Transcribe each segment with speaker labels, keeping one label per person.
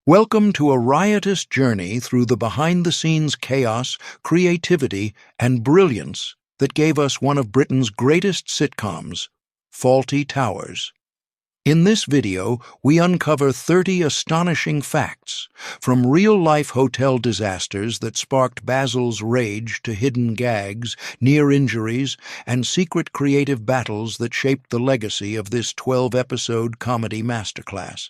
Speaker 1: Welcome to a riotous journey through the behind-the-scenes chaos, creativity, and brilliance that gave us one of Britain's greatest sitcoms, Fawlty Towers. In this video, we uncover 30 astonishing facts, from real-life hotel disasters that sparked Basil's rage to hidden gags, near injuries, and secret creative battles that shaped the legacy of this 12-episode comedy masterclass.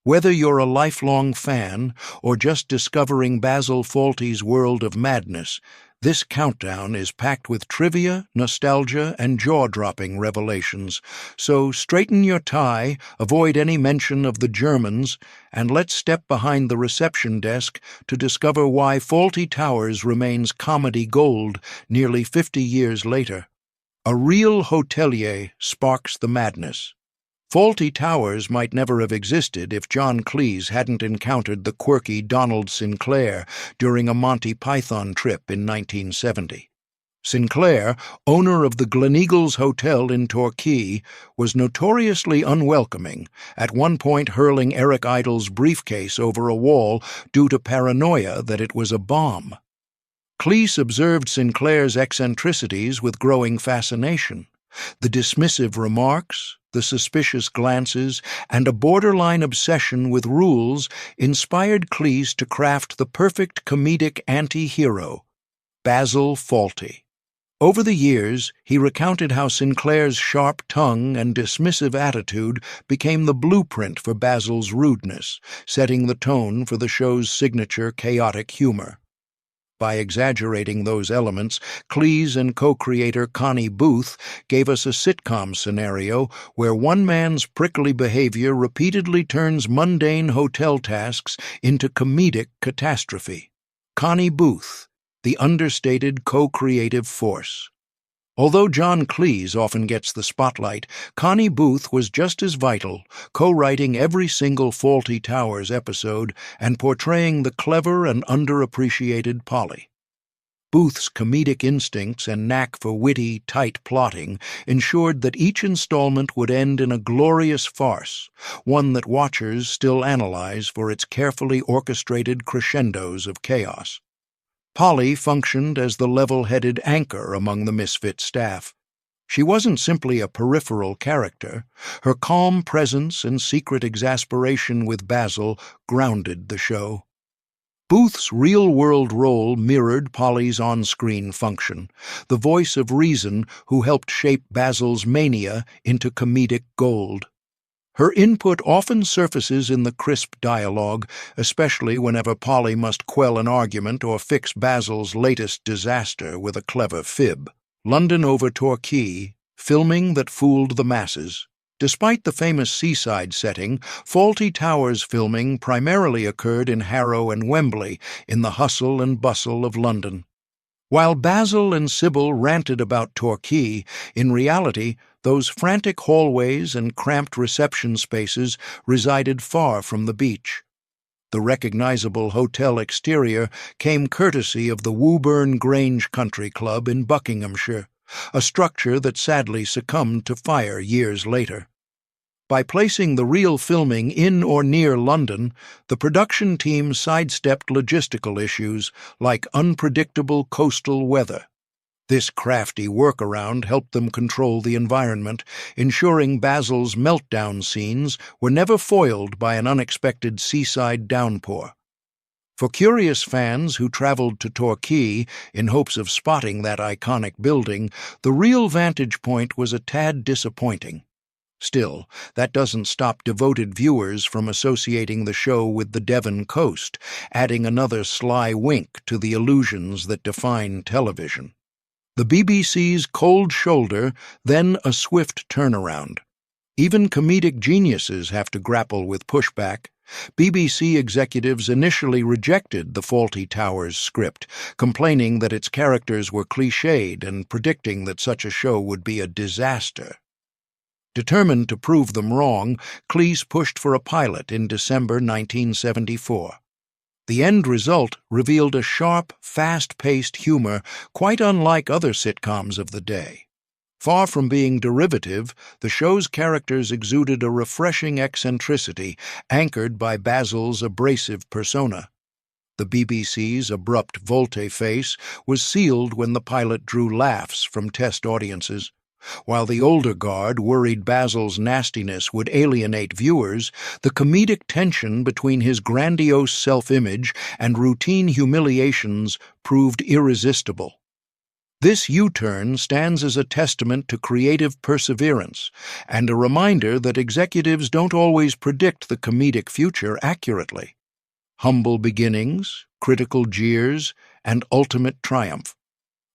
Speaker 1: Whether you're a lifelong fan or just discovering Basil Fawlty's world of madness, this countdown is packed with trivia, nostalgia, and jaw-dropping revelations. So straighten your tie, avoid any mention of the Germans, and let's step behind the reception desk to discover why Fawlty Towers remains comedy gold nearly 50 years later. A real hotelier sparks the madness. Fawlty Towers might never have existed if John Cleese hadn't encountered the quirky Donald Sinclair during a Monty Python trip in 1970. Sinclair, owner of the Gleneagles Hotel in Torquay, was notoriously unwelcoming, at one point hurling Eric Idle's briefcase over a wall due to paranoia that it was a bomb. Cleese observed Sinclair's eccentricities with growing fascination. The dismissive remarks, the suspicious glances, and a borderline obsession with rules inspired Cleese to craft the perfect comedic anti-hero, Basil Fawlty. Over the years, he recounted how Sinclair's sharp tongue and dismissive attitude became the blueprint for Basil's rudeness, setting the tone for the show's signature chaotic humor. By exaggerating those elements, Cleese and co-creator Connie Booth gave us a sitcom scenario where one man's prickly behavior repeatedly turns mundane hotel tasks into comedic catastrophe. Connie Booth, the understated co-creative force. Although John Cleese often gets the spotlight, Connie Booth was just as vital, co-writing every single Fawlty Towers episode and portraying the clever and underappreciated Polly. Booth's comedic instincts and knack for witty, tight plotting ensured that each installment would end in a glorious farce, one that watchers still analyze for its carefully orchestrated crescendos of chaos. Polly functioned as the level-headed anchor among the misfit staff. She wasn't simply a peripheral character. Her calm presence and secret exasperation with Basil grounded the show. Booth's real-world role mirrored Polly's on-screen function, the voice of reason who helped shape Basil's mania into comedic gold. Her input often surfaces in the crisp dialogue, especially whenever Polly must quell an argument or fix Basil's latest disaster with a clever fib. London over Torquay, filming that fooled the masses. Despite the famous seaside setting, Fawlty Towers filming primarily occurred in Harrow and Wembley, in the hustle and bustle of London. While Basil and Sybil ranted about Torquay, in reality, those frantic hallways and cramped reception spaces resided far from the beach. The recognizable hotel exterior came courtesy of the Woburn Grange Country Club in Buckinghamshire, a structure that sadly succumbed to fire years later. By placing the real filming in or near London, the production team sidestepped logistical issues like unpredictable coastal weather. This crafty workaround helped them control the environment, ensuring Basil's meltdown scenes were never foiled by an unexpected seaside downpour. For curious fans who traveled to Torquay in hopes of spotting that iconic building, the real vantage point was a tad disappointing. Still, that doesn't stop devoted viewers from associating the show with the Devon coast, adding another sly wink to the illusions that define television. The BBC's cold shoulder, then a swift turnaround. Even comedic geniuses have to grapple with pushback. BBC executives initially rejected the Fawlty Towers script, complaining that its characters were cliched and predicting that such a show would be a disaster. Determined to prove them wrong, Cleese pushed for a pilot in December 1974. The end result revealed a sharp, fast-paced humor quite unlike other sitcoms of the day. Far from being derivative, the show's characters exuded a refreshing eccentricity anchored by Basil's abrasive persona. The BBC's abrupt volte-face was sealed when the pilot drew laughs from test audiences. While the older guard worried Basil's nastiness would alienate viewers, the comedic tension between his grandiose self-image and routine humiliations proved irresistible. This U-turn stands as a testament to creative perseverance and a reminder that executives don't always predict the comedic future accurately. Humble beginnings, critical jeers, and ultimate triumph.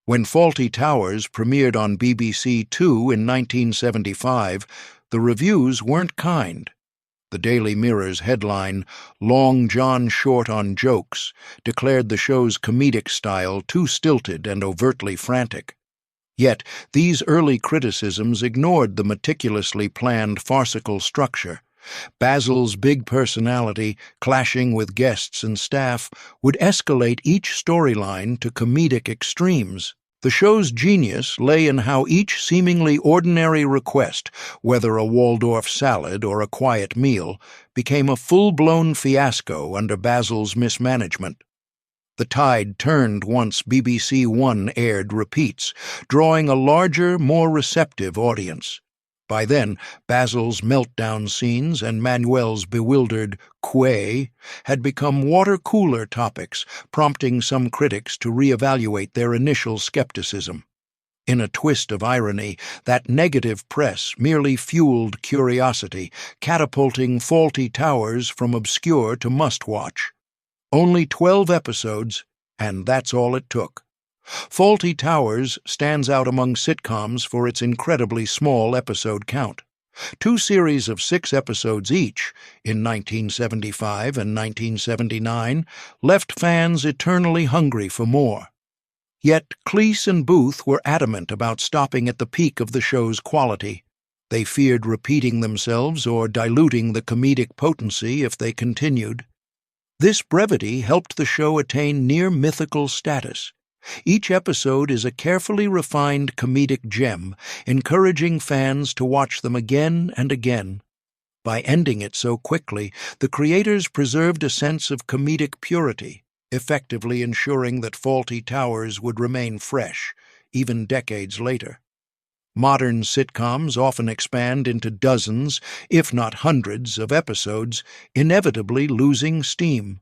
Speaker 1: When Fawlty Towers premiered on BBC Two in 1975, the reviews weren't kind. The Daily Mirror's headline, "Long John Short on Jokes," declared the show's comedic style too stilted and overtly frantic. Yet, these early criticisms ignored the meticulously planned farcical structure. Basil's big personality, clashing with guests and staff, would escalate each storyline to comedic extremes. The show's genius lay in how each seemingly ordinary request, whether a Waldorf salad or a quiet meal, became a full-blown fiasco under Basil's mismanagement. The tide turned once BBC One aired repeats, drawing a larger, more receptive audience. By then, Basil's meltdown scenes and Manuel's bewildered "quay" had become water-cooler topics, prompting some critics to reevaluate their initial skepticism. In a twist of irony, that negative press merely fueled curiosity, catapulting Fawlty Towers from obscure to must-watch. Only 12 episodes, and that's all it took. Fawlty Towers stands out among sitcoms for its incredibly small episode count. 2 series of 6 episodes each, in 1975 and 1979, left fans eternally hungry for more. Yet Cleese and Booth were adamant about stopping at the peak of the show's quality. They feared repeating themselves or diluting the comedic potency if they continued. This brevity helped the show attain near-mythical status. Each episode is a carefully refined comedic gem, encouraging fans to watch them again and again. By ending it so quickly, the creators preserved a sense of comedic purity, effectively ensuring that Fawlty Towers would remain fresh, even decades later. Modern sitcoms often expand into dozens, if not hundreds, of episodes, inevitably losing steam.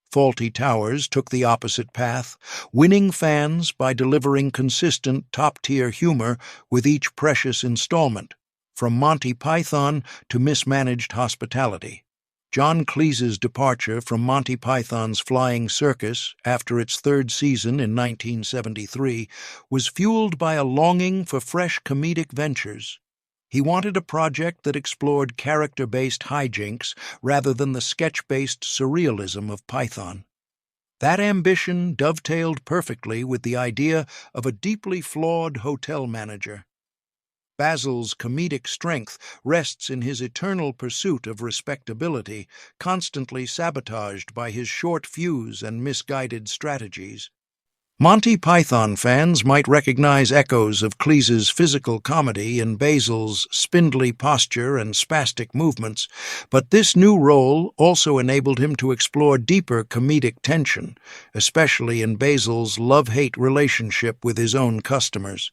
Speaker 1: Fawlty Towers took the opposite path, winning fans by delivering consistent top-tier humor with each precious installment, from Monty Python to mismanaged hospitality. John Cleese's departure from Monty Python's Flying Circus after its 3rd season in 1973 was fueled by a longing for fresh comedic ventures. He wanted a project that explored character-based hijinks rather than the sketch-based surrealism of Python. That ambition dovetailed perfectly with the idea of a deeply flawed hotel manager. Basil's comedic strength rests in his eternal pursuit of respectability, constantly sabotaged by his short fuse and misguided strategies. Monty Python fans might recognize echoes of Cleese's physical comedy in Basil's spindly posture and spastic movements, but this new role also enabled him to explore deeper comedic tension, especially in Basil's love-hate relationship with his own customers.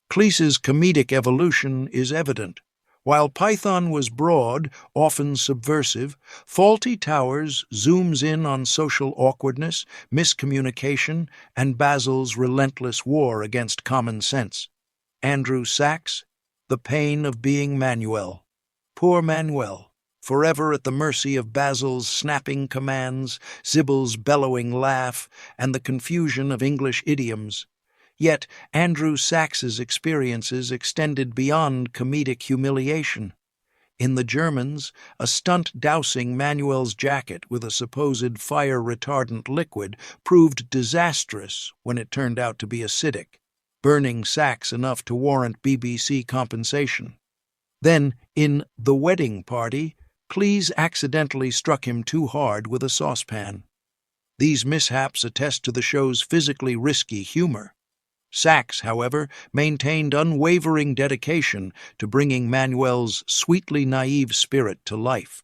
Speaker 1: Cleese's comedic evolution is evident. While Python was broad, often subversive, Fawlty Towers zooms in on social awkwardness, miscommunication, and Basil's relentless war against common sense. Andrew Sachs, the pain of being Manuel. Poor Manuel, forever at the mercy of Basil's snapping commands, Sybil's bellowing laugh, and the confusion of English idioms. Yet Andrew Sachs's experiences extended beyond comedic humiliation. In The Germans, a stunt dousing Manuel's jacket with a supposed fire-retardant liquid proved disastrous when it turned out to be acidic, burning Sachs enough to warrant BBC compensation. Then, in The Wedding Party, Cleese accidentally struck him too hard with a saucepan. These mishaps attest to the show's physically risky humor. Sachs, however, maintained unwavering dedication to bringing Manuel's sweetly naive spirit to life.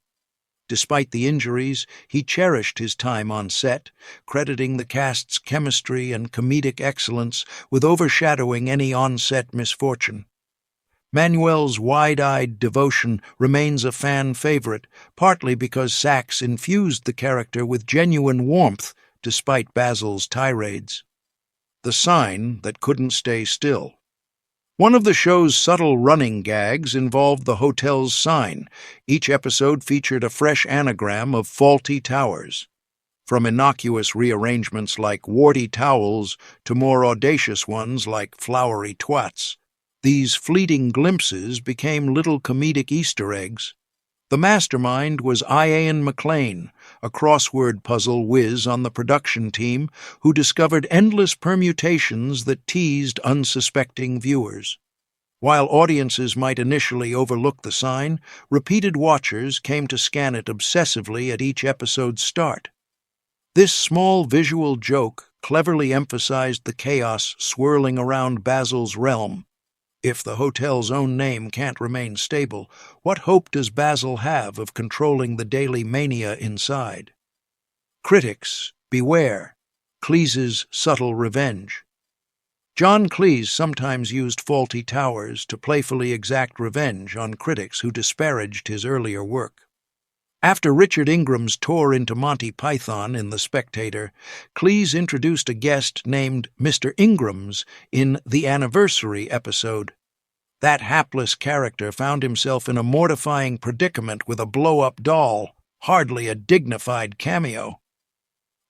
Speaker 1: Despite the injuries, he cherished his time on set, crediting the cast's chemistry and comedic excellence with overshadowing any on-set misfortune. Manuel's wide-eyed devotion remains a fan favorite, partly because Sachs infused the character with genuine warmth despite Basil's tirades. The sign that couldn't stay still. One of the show's subtle running gags involved the hotel's sign. Each episode featured a fresh anagram of Fawlty Towers. From innocuous rearrangements like warty towels to more audacious ones like flowery twats, these fleeting glimpses became little comedic Easter eggs. The mastermind was Ian McLean, a crossword puzzle whiz on the production team who discovered endless permutations that teased unsuspecting viewers. While audiences might initially overlook the sign, repeated watchers came to scan it obsessively at each episode's start. This small visual joke cleverly emphasized the chaos swirling around Basil's realm. If the hotel's own name can't remain stable, what hope does Basil have of controlling the daily mania inside? Critics, beware. Cleese's subtle revenge. John Cleese sometimes used Fawlty Towers to playfully exact revenge on critics who disparaged his earlier work. After Richard Ingram's tour into Monty Python in The Spectator, Cleese introduced a guest named Mr. Ingrams in the Anniversary episode. That hapless character found himself in a mortifying predicament with a blow-up doll, hardly a dignified cameo.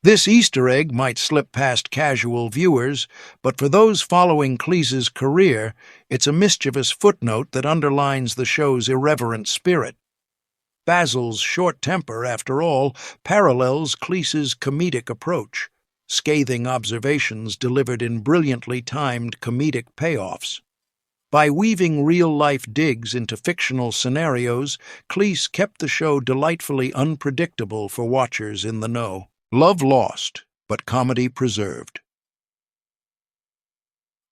Speaker 1: This Easter egg might slip past casual viewers, but for those following Cleese's career, it's a mischievous footnote that underlines the show's irreverent spirit. Basil's short temper, after all, parallels Cleese's comedic approach, scathing observations delivered in brilliantly timed comedic payoffs. By weaving real-life digs into fictional scenarios, Cleese kept the show delightfully unpredictable for watchers in the know. Love lost, but comedy preserved.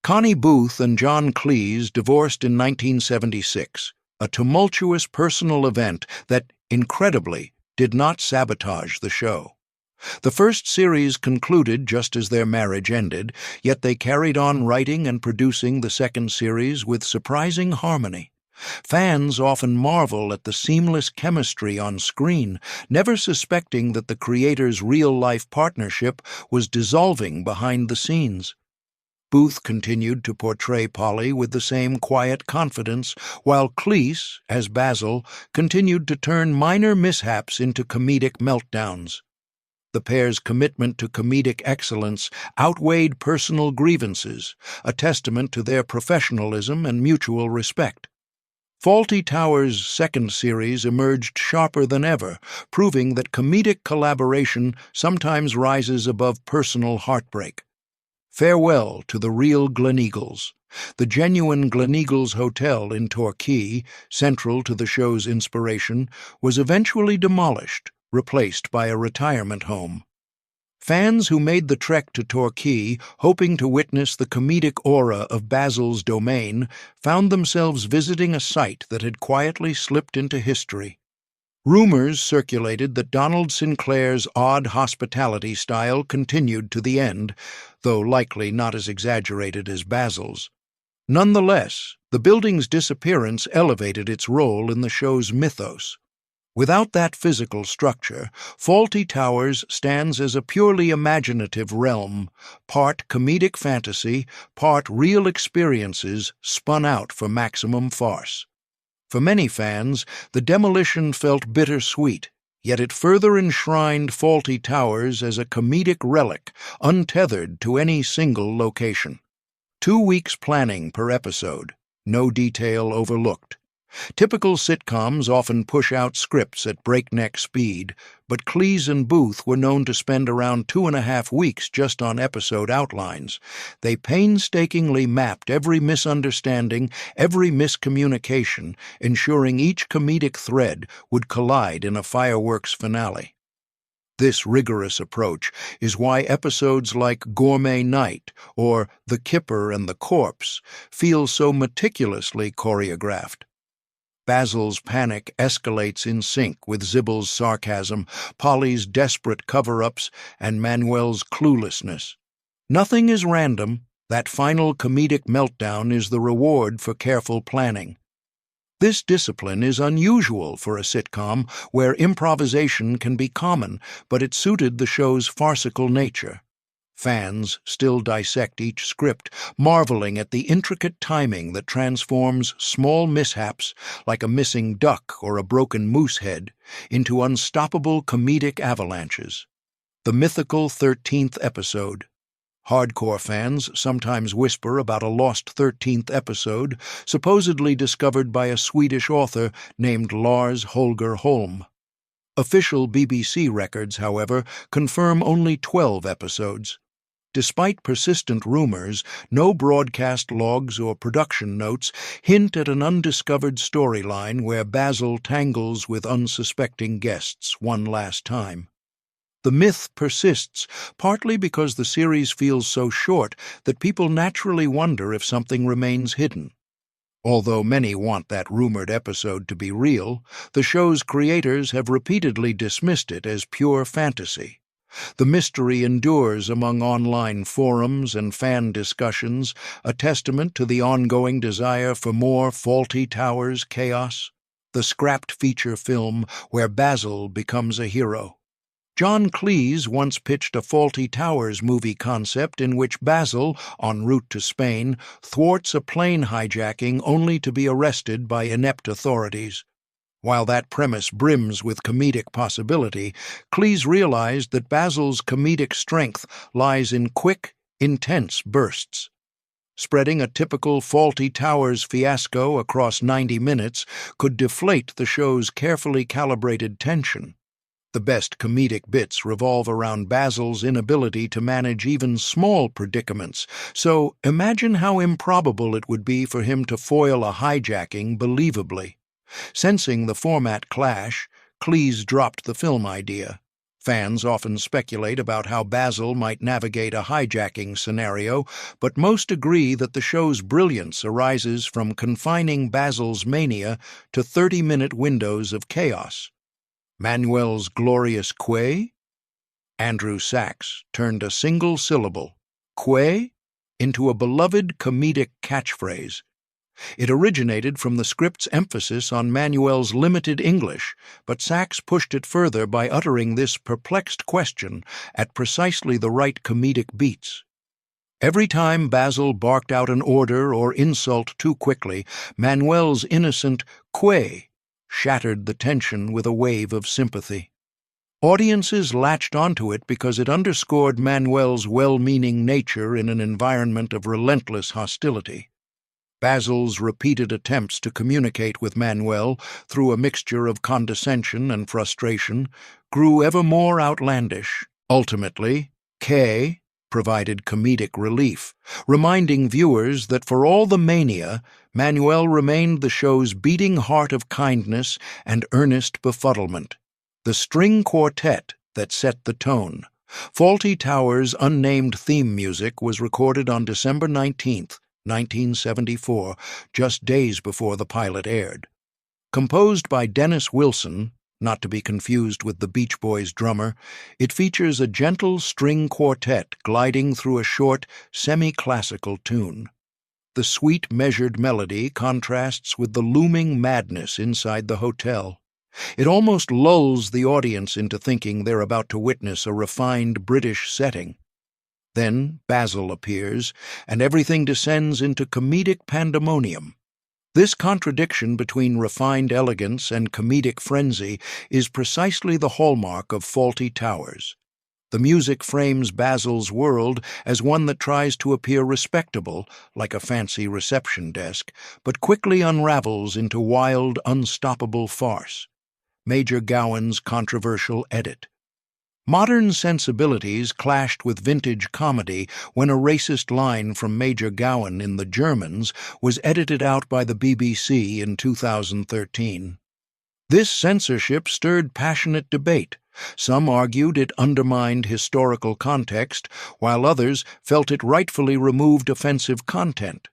Speaker 1: Connie Booth and John Cleese divorced in 1976. A tumultuous personal event that, incredibly, did not sabotage the show. The first series concluded just as their marriage ended, yet they carried on writing and producing the second series with surprising harmony. Fans often marvel at the seamless chemistry on screen, never suspecting that the creators' real-life partnership was dissolving behind the scenes. Booth continued to portray Polly with the same quiet confidence, while Cleese, as Basil, continued to turn minor mishaps into comedic meltdowns. The pair's commitment to comedic excellence outweighed personal grievances, a testament to their professionalism and mutual respect. Fawlty Towers' second series emerged sharper than ever, proving that comedic collaboration sometimes rises above personal heartbreak. Farewell to the real Gleneagles. The genuine Gleneagles Hotel in Torquay, central to the show's inspiration, was eventually demolished, replaced by a retirement home. Fans who made the trek to Torquay, hoping to witness the comedic aura of Basil's domain, found themselves visiting a site that had quietly slipped into history. Rumors circulated that Donald Sinclair's odd hospitality style continued to the end, though likely not as exaggerated as Basil's. Nonetheless, the building's disappearance elevated its role in the show's mythos. Without that physical structure, Fawlty Towers stands as a purely imaginative realm, part comedic fantasy, part real experiences spun out for maximum farce. For many fans, the demolition felt bittersweet, yet it further enshrined Fawlty Towers as a comedic relic, untethered to any single location. 2 weeks planning per episode, no detail overlooked. Typical sitcoms often push out scripts at breakneck speed, but Cleese and Booth were known to spend around 2.5 weeks just on episode outlines. They painstakingly mapped every misunderstanding, every miscommunication, ensuring each comedic thread would collide in a fireworks finale. This rigorous approach is why episodes like Gourmet Night or The Kipper and the Corpse feel so meticulously choreographed. Basil's panic escalates in sync with Sybil's sarcasm, Polly's desperate cover-ups, and Manuel's cluelessness. Nothing is random. That final comedic meltdown is the reward for careful planning. This discipline is unusual for a sitcom where improvisation can be common, but it suited the show's farcical nature. Fans still dissect each script, marveling at the intricate timing that transforms small mishaps, like a missing duck or a broken moose head, into unstoppable comedic avalanches. The mythical 13th episode. Hardcore fans sometimes whisper about a lost 13th episode, supposedly discovered by a Swedish author named Lars Holger Holm. Official BBC records, however, confirm only 12 episodes. Despite persistent rumors, no broadcast logs or production notes hint at an undiscovered storyline where Basil tangles with unsuspecting guests one last time. The myth persists, partly because the series feels so short that people naturally wonder if something remains hidden. Although many want that rumored episode to be real, the show's creators have repeatedly dismissed it as pure fantasy. The mystery endures among online forums and fan discussions, a testament to the ongoing desire for more Fawlty Towers chaos, the scrapped feature film where Basil becomes a hero. John Cleese once pitched a Fawlty Towers movie concept in which Basil, en route to Spain, thwarts a plane hijacking only to be arrested by inept authorities. While that premise brims with comedic possibility, Cleese realized that Basil's comedic strength lies in quick, intense bursts. Spreading a typical Fawlty Towers fiasco across 90 minutes could deflate the show's carefully calibrated tension. The best comedic bits revolve around Basil's inability to manage even small predicaments, so imagine how improbable it would be for him to foil a hijacking believably. Sensing the format clash, Cleese dropped the film idea. Fans often speculate about how Basil might navigate a hijacking scenario, but most agree that the show's brilliance arises from confining Basil's mania to 30-minute windows of chaos. Manuel's glorious quay? Andrew Sachs turned a single syllable, quay, into a beloved comedic catchphrase. It originated from the script's emphasis on Manuel's limited English, but Sachs pushed it further by uttering this perplexed question at precisely the right comedic beats. Every time Basil barked out an order or insult too quickly, Manuel's innocent quay shattered the tension with a wave of sympathy. Audiences latched onto it because it underscored Manuel's well-meaning nature in an environment of relentless hostility. Basil's repeated attempts to communicate with Manuel through a mixture of condescension and frustration grew ever more outlandish. Ultimately, Kay provided comedic relief, reminding viewers that for all the mania, Manuel remained the show's beating heart of kindness and earnest befuddlement, the string quartet that set the tone. Fawlty Towers' unnamed theme music was recorded on December 19, 1974, just days before the pilot aired. Composed by Dennis Wilson, not to be confused with the Beach Boys drummer, it features a gentle string quartet gliding through a short, semi-classical tune. The sweet, measured melody contrasts with the looming madness inside the hotel. It almost lulls the audience into thinking they're about to witness a refined British setting. Then Basil appears, and everything descends into comedic pandemonium. This contradiction between refined elegance and comedic frenzy is precisely the hallmark of Fawlty Towers. The music frames Basil's world as one that tries to appear respectable, like a fancy reception desk, but quickly unravels into wild, unstoppable farce. Major Gowan's controversial edit. Modern sensibilities clashed with vintage comedy when a racist line from Major Gowan in The Germans was edited out by the BBC in 2013. This censorship stirred passionate debate. Some argued it undermined historical context, while others felt it rightfully removed offensive content.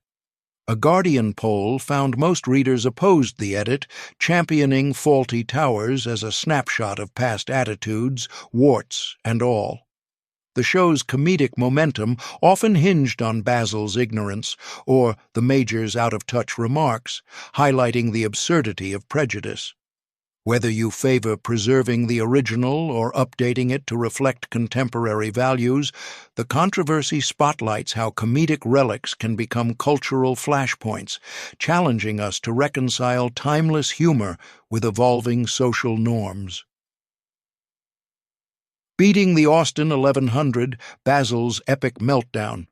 Speaker 1: A Guardian poll found most readers opposed the edit, championing Fawlty Towers as a snapshot of past attitudes, warts and all. The show's comedic momentum often hinged on Basil's ignorance or the Major's out-of-touch remarks, highlighting the absurdity of prejudice. Whether you favor preserving the original or updating it to reflect contemporary values, the controversy spotlights how comedic relics can become cultural flashpoints, challenging us to reconcile timeless humor with evolving social norms. Beating the Austin 1100, Basil's epic meltdown.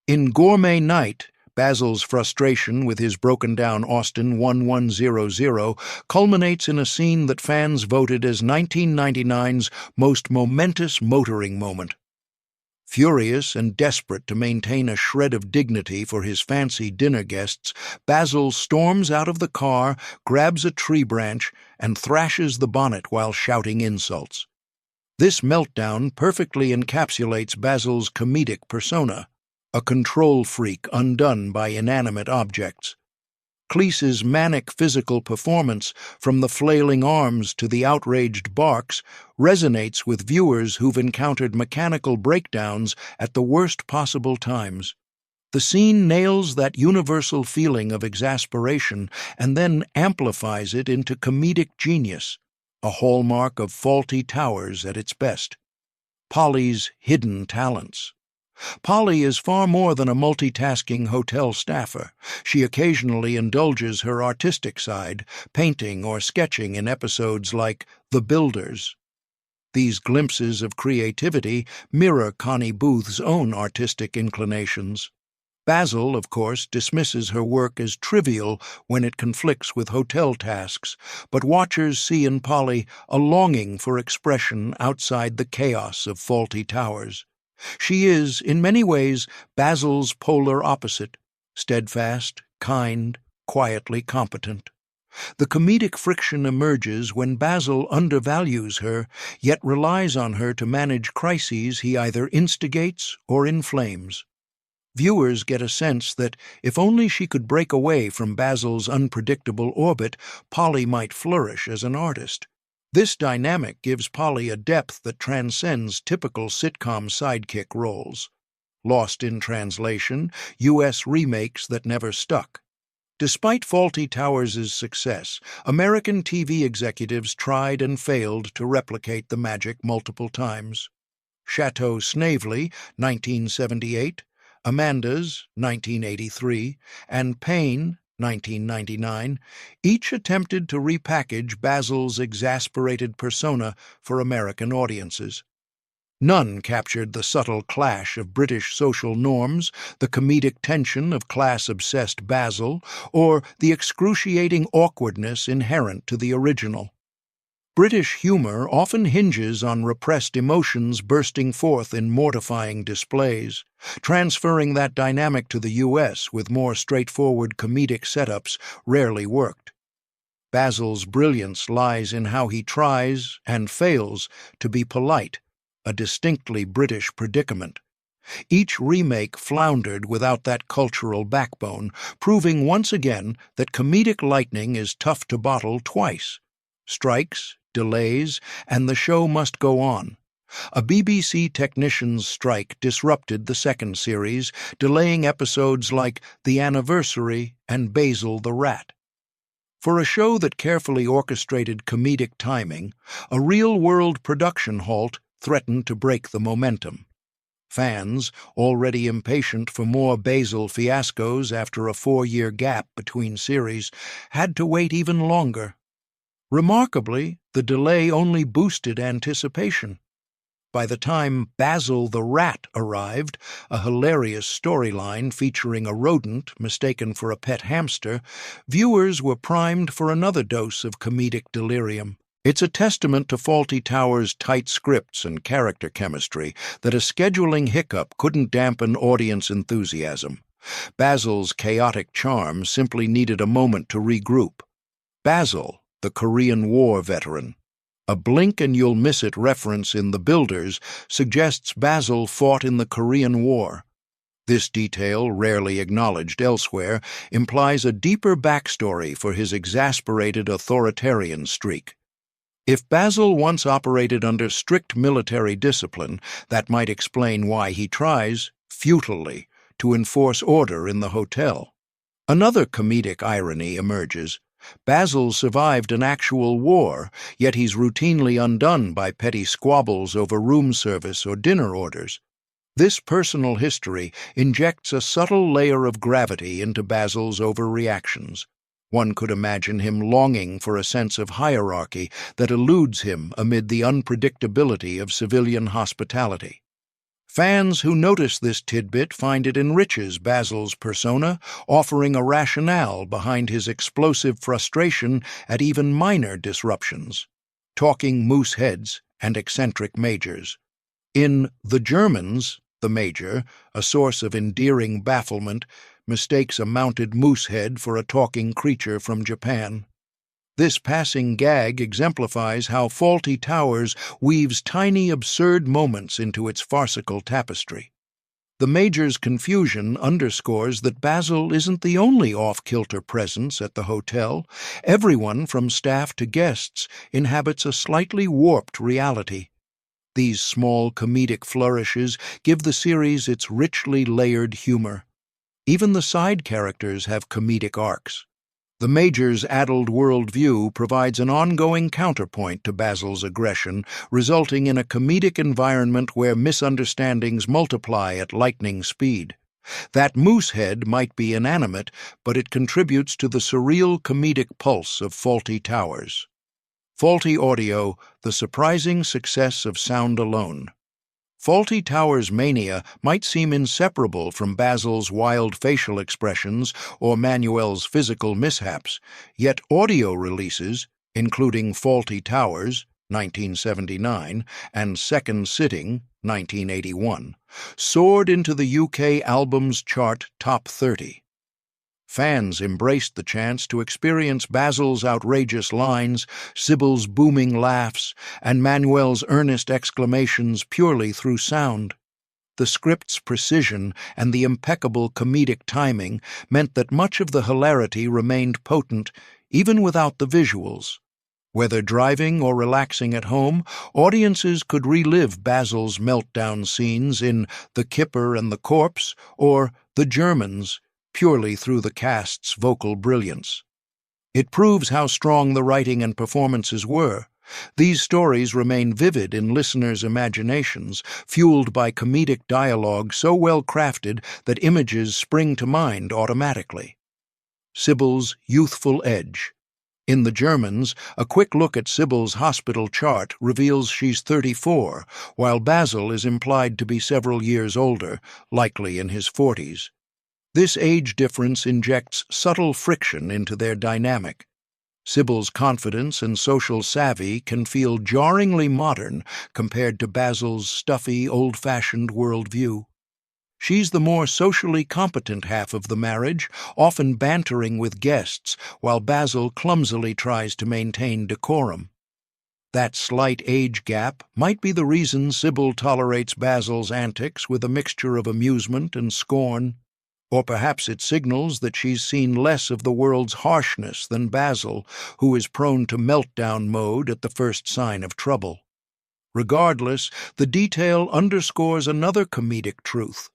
Speaker 1: In Gourmet Night, Basil's frustration with his broken-down Austin 1100 culminates in a scene that fans voted as 1999's most momentous motoring moment. Furious and desperate to maintain a shred of dignity for his fancy dinner guests, Basil storms out of the car, grabs a tree branch, and thrashes the bonnet while shouting insults. This meltdown perfectly encapsulates Basil's comedic persona, a control freak undone by inanimate objects. Cleese's manic physical performance, from the flailing arms to the outraged barks, resonates with viewers who've encountered mechanical breakdowns at the worst possible times. The scene nails that universal feeling of exasperation and then amplifies it into comedic genius, a hallmark of Fawlty Towers at its best. Polly's hidden talents. Polly is far more than a multitasking hotel staffer. She occasionally indulges her artistic side, painting or sketching in episodes like The Builders. These glimpses of creativity mirror Connie Booth's own artistic inclinations. Basil, of course, dismisses her work as trivial when it conflicts with hotel tasks, but watchers see in Polly a longing for expression outside the chaos of Fawlty Towers. She is, in many ways, Basil's polar opposite, steadfast, kind, quietly competent. The comedic friction emerges when Basil undervalues her, yet relies on her to manage crises he either instigates or inflames. Viewers get a sense that if only she could break away from Basil's unpredictable orbit, Polly might flourish as an artist. This dynamic gives Polly a depth that transcends typical sitcom sidekick roles. Lost in translation, U.S. remakes that never stuck. Despite Fawlty Towers' success, American TV executives tried and failed to replicate the magic multiple times. Chateau Snavely, 1978, Amanda's, 1983, and Payne, 1999, each attempted to repackage Basil's exasperated persona for American audiences. None captured the subtle clash of British social norms, the comedic tension of class-obsessed Basil, or the excruciating awkwardness inherent to the original. British humor often hinges on repressed emotions bursting forth in mortifying displays. Transferring that dynamic to the U.S. with more straightforward comedic setups rarely worked. Basil's brilliance lies in how he tries, and fails, to be polite, a distinctly British predicament. Each remake floundered without that cultural backbone, proving once again that comedic lightning is tough to bottle twice. Strikes, delays, and the show must go on. A BBC technicians' strike disrupted the second series, delaying episodes like The Anniversary and Basil the Rat. For a show that carefully orchestrated comedic timing, a real-world production halt threatened to break the momentum. Fans, already impatient for more Basil fiascos after a 4-year gap between series, had to wait even longer. Remarkably, the delay only boosted anticipation. By the time Basil the Rat arrived, a hilarious storyline featuring a rodent mistaken for a pet hamster, viewers were primed for another dose of comedic delirium. It's a testament to Fawlty Towers' tight scripts and character chemistry that a scheduling hiccup couldn't dampen audience enthusiasm. Basil's chaotic charm simply needed a moment to regroup. Basil, the Korean War veteran. A blink-and-you'll-miss-it reference in The Builders suggests Basil fought in the Korean War. This detail, rarely acknowledged elsewhere, implies a deeper backstory for his exasperated authoritarian streak. If Basil once operated under strict military discipline, that might explain why he tries, futilely, to enforce order in the hotel. Another comedic irony emerges. Basil survived an actual war, yet he's routinely undone by petty squabbles over room service or dinner orders. This personal history injects a subtle layer of gravity into Basil's overreactions. One could imagine him longing for a sense of hierarchy that eludes him amid the unpredictability of civilian hospitality. Fans who notice this tidbit find it enriches Basil's persona, offering a rationale behind his explosive frustration at even minor disruptions. Talking moose heads and eccentric majors. In The Germans, the major, a source of endearing bafflement, mistakes a mounted moose head for a talking creature from Japan. This passing gag exemplifies how Fawlty Towers weaves tiny absurd moments into its farcical tapestry. The major's confusion underscores that Basil isn't the only off-kilter presence at the hotel. Everyone, from staff to guests, inhabits a slightly warped reality. These small comedic flourishes give the series its richly layered humor. Even the side characters have comedic arcs. The major's addled worldview provides an ongoing counterpoint to Basil's aggression, resulting in a comedic environment where misunderstandings multiply at lightning speed. That moose head might be inanimate, but it contributes to the surreal comedic pulse of Fawlty Towers. Fawlty Audio, the surprising success of sound alone. Fawlty Towers' mania might seem inseparable from Basil's wild facial expressions or Manuel's physical mishaps, yet audio releases, including Fawlty Towers, 1979, and Second Sitting, 1981, soared into the UK albums chart top 30. Fans embraced the chance to experience Basil's outrageous lines, Sybil's booming laughs, and Manuel's earnest exclamations purely through sound. The script's precision and the impeccable comedic timing meant that much of the hilarity remained potent, even without the visuals. Whether driving or relaxing at home, audiences could relive Basil's meltdown scenes in The Kipper and the Corpse or The Germans, purely through the cast's vocal brilliance. It proves how strong the writing and performances were. These stories remain vivid in listeners' imaginations, fueled by comedic dialogue so well crafted that images spring to mind automatically. Sybil's youthful edge. In The Germans, a quick look at Sybil's hospital chart reveals she's 34, while Basil is implied to be several years older, likely in his 40s. This age difference injects subtle friction into their dynamic. Sybil's confidence and social savvy can feel jarringly modern compared to Basil's stuffy, old-fashioned worldview. She's the more socially competent half of the marriage, often bantering with guests, while Basil clumsily tries to maintain decorum. That slight age gap might be the reason Sybil tolerates Basil's antics with a mixture of amusement and scorn. Or perhaps it signals that she's seen less of the world's harshness than Basil, who is prone to meltdown mode at the first sign of trouble. Regardless, the detail underscores another comedic truth.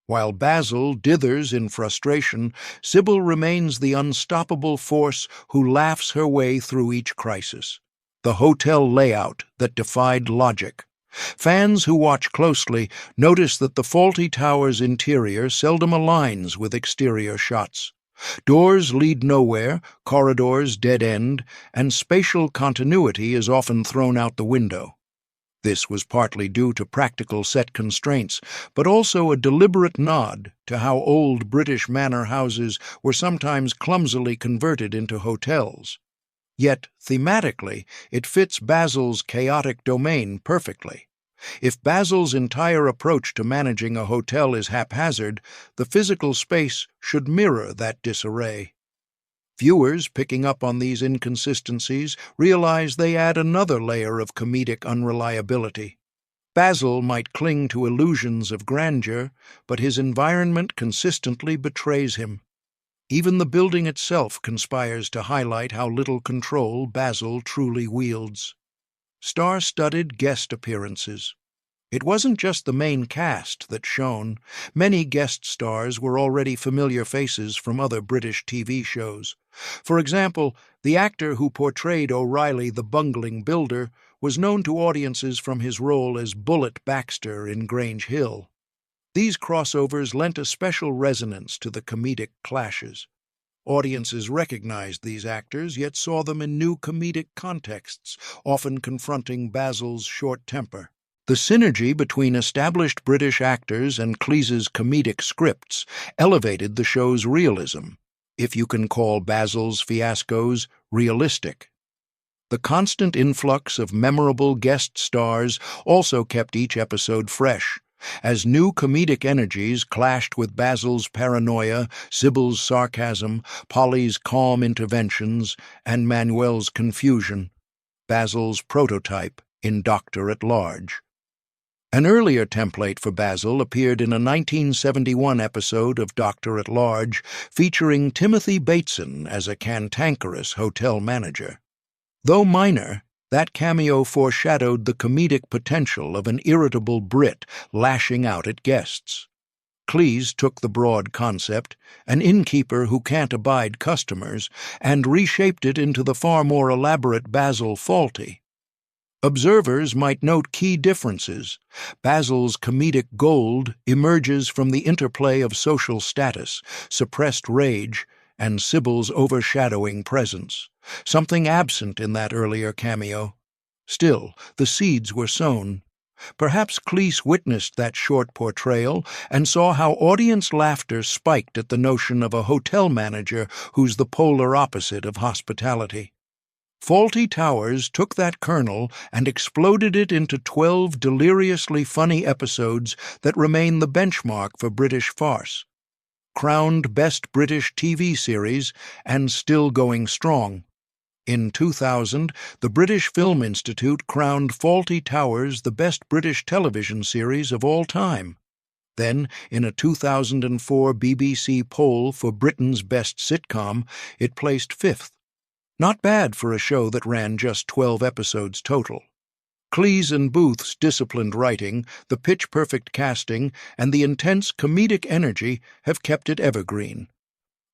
Speaker 1: While Basil dithers in frustration, Sybil remains the unstoppable force who laughs her way through each crisis. The hotel layout that defied logic. Fans who watch closely notice that the Fawlty Towers' interior seldom aligns with exterior shots. Doors lead nowhere, corridors dead end, and spatial continuity is often thrown out the window. This was partly due to practical set constraints, but also a deliberate nod to how old British manor houses were sometimes clumsily converted into hotels. Yet, thematically, it fits Basil's chaotic domain perfectly. If Basil's entire approach to managing a hotel is haphazard, the physical space should mirror that disarray. Viewers, picking up on these inconsistencies, realize they add another layer of comedic unreliability. Basil might cling to illusions of grandeur, but his environment consistently betrays him. Even the building itself conspires to highlight how little control Basil truly wields. Star-studded guest appearances. It wasn't just the main cast that shone. Many guest stars were already familiar faces from other British TV shows. For example, the actor who portrayed O'Reilly the bungling builder was known to audiences from his role as Bullet Baxter in Grange Hill. These crossovers lent a special resonance to the comedic clashes. Audiences recognized these actors, yet saw them in new comedic contexts, often confronting Basil's short temper. The synergy between established British actors and Cleese's comedic scripts elevated the show's realism, if you can call Basil's fiascos realistic. The constant influx of memorable guest stars also kept each episode fresh, as new comedic energies clashed with Basil's paranoia, Sybil's sarcasm, Polly's calm interventions, and Manuel's confusion, Basil's prototype in Doctor at Large. An earlier template for Basil appeared in a 1971 episode of Doctor at Large featuring Timothy Bateson as a cantankerous hotel manager. Though minor, that cameo foreshadowed the comedic potential of an irritable Brit lashing out at guests. Cleese took the broad concept, an innkeeper who can't abide customers, and reshaped it into the far more elaborate Basil Fawlty. Observers might note key differences. Basil's comedic gold emerges from the interplay of social status, suppressed rage, and Sybil's overshadowing presence, something absent in that earlier cameo. Still, the seeds were sown. Perhaps Cleese witnessed that short portrayal and saw how audience laughter spiked at the notion of a hotel manager who's the polar opposite of hospitality. Fawlty Towers took that kernel and exploded it into 12 deliriously funny episodes that remain the benchmark for British farce. Crowned Best British TV Series and still going strong. In 2000, the British Film Institute crowned Fawlty Towers the best British television series of all time. Then, in a 2004 BBC poll for Britain's best sitcom, it placed 5th. Not bad for a show that ran just 12 episodes total. Cleese and Booth's disciplined writing, the pitch-perfect casting, and the intense comedic energy have kept it evergreen.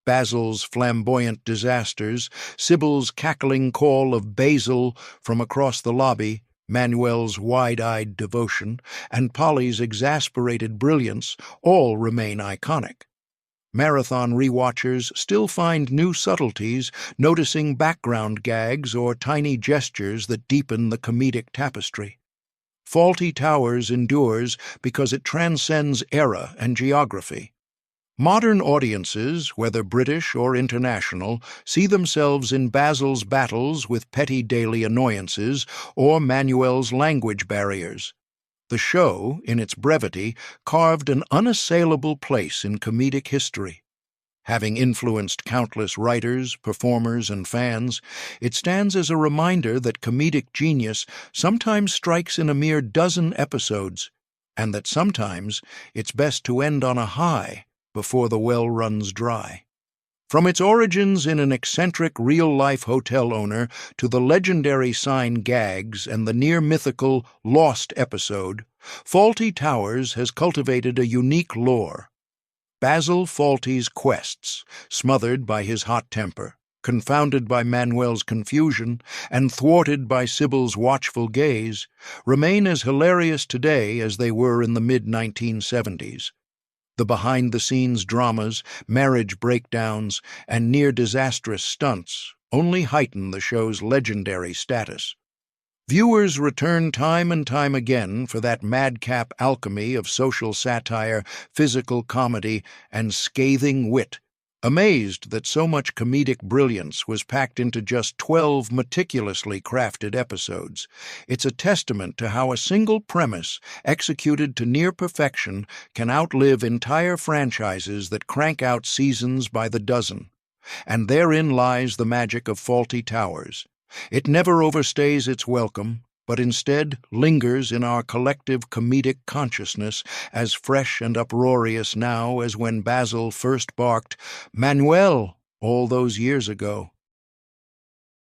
Speaker 1: Basil's flamboyant disasters, Sybil's cackling call of Basil from across the lobby, Manuel's wide-eyed devotion, and Polly's exasperated brilliance all remain iconic. Marathon rewatchers still find new subtleties, noticing background gags or tiny gestures that deepen the comedic tapestry. Fawlty Towers endures because it transcends era and geography. Modern audiences, whether British or international, see themselves in Basil's battles with petty daily annoyances or Manuel's language barriers. The show, in its brevity, carved an unassailable place in comedic history. Having influenced countless writers, performers, and fans, it stands as a reminder that comedic genius sometimes strikes in a mere dozen episodes, and that sometimes it's best to end on a high before the well runs dry. From its origins in an eccentric real-life hotel owner to the legendary sign Gags and the near-mythical Lost episode, Fawlty Towers has cultivated a unique lore. Basil Fawlty's quests, smothered by his hot temper, confounded by Manuel's confusion, and thwarted by Sybil's watchful gaze, remain as hilarious today as they were in the mid-1970s. The behind-the-scenes dramas, marriage breakdowns, and near-disastrous stunts only heighten the show's legendary status. Viewers return time and time again for that madcap alchemy of social satire, physical comedy, and scathing wit, amazed that so much comedic brilliance was packed into just 12 meticulously crafted episodes. It's a testament to how a single premise, executed to near perfection, can outlive entire franchises that crank out seasons by the dozen. And therein lies the magic of Fawlty Towers. It never overstays its welcome, but instead lingers in our collective comedic consciousness, as fresh and uproarious now as when Basil first barked, "Manuel!" all those years ago.